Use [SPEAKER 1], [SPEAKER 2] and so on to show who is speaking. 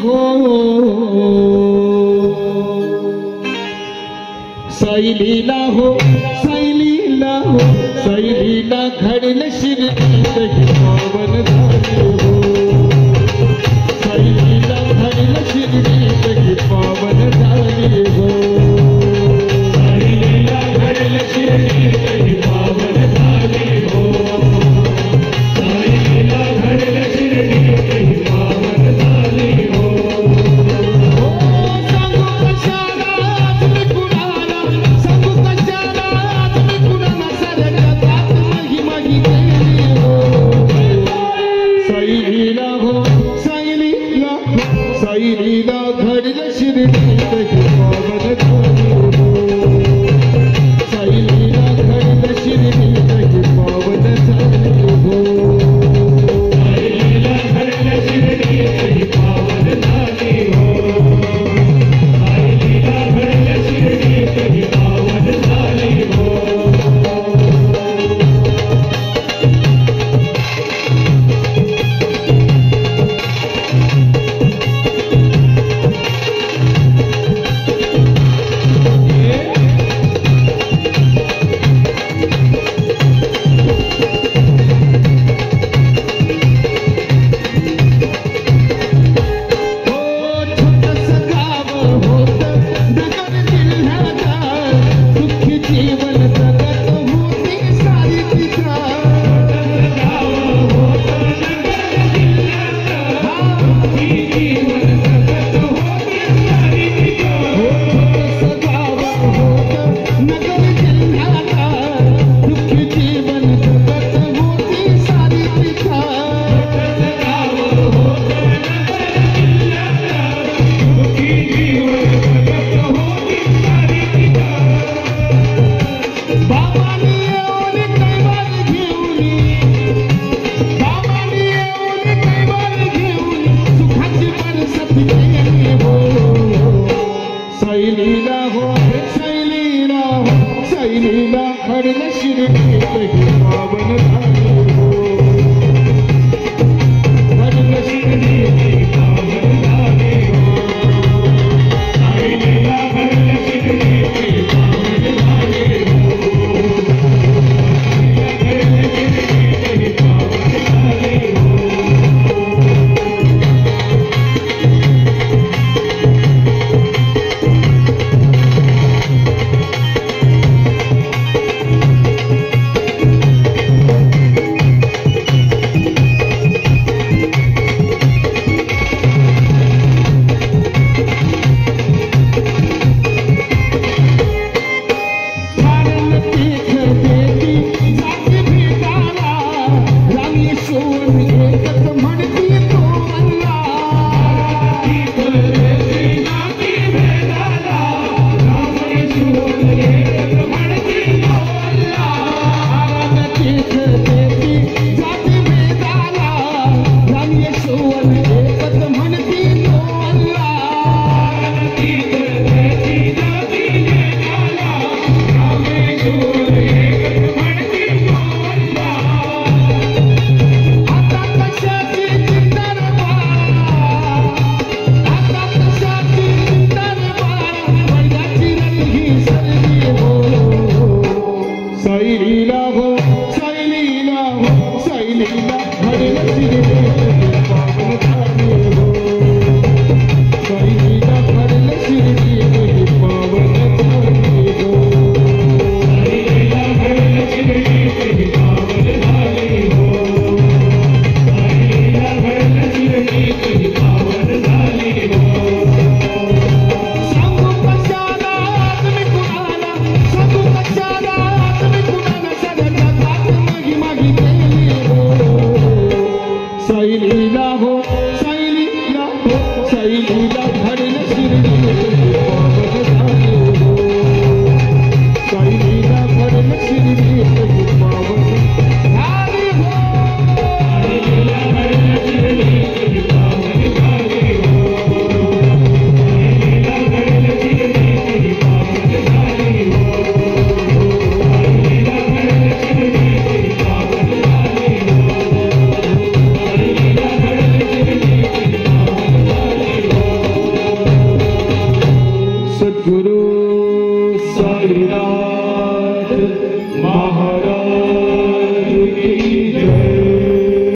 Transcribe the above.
[SPEAKER 1] हो साई लीला हो साई लीला हो साई लीला घडल शिर्डीत पावन झाले हो साई लीला घडल शिर्डीत पावन झाले हो साई लीला घडल शिर्डीत पावन झाले हो साई लीला घडल शिर्डीत पावन झाले हो सांगू कशाला तुम्ही कुणाला सांगू कशाला तुम्ही कुणाला सरकतात महिमा केली हो साई लीला हो साई लीला साई लीला घडल शिर्डीत पावन झाले हो साई लीला घडल शिर्डीत पावन झाले हो साई लीला घडल शिर्डीत पावन झाले हो साई लीला घडल शिर्डीत पावन झाले हो साई लीला हो साई लीला हो साई लीला घडल शिर्डीत पावन झाले हो घडल शिर्डीत पावन झाले हो साई लीला घडल शिर्डीत पावन झाले हो घडल शिर्डीत पावन झाले हो लीला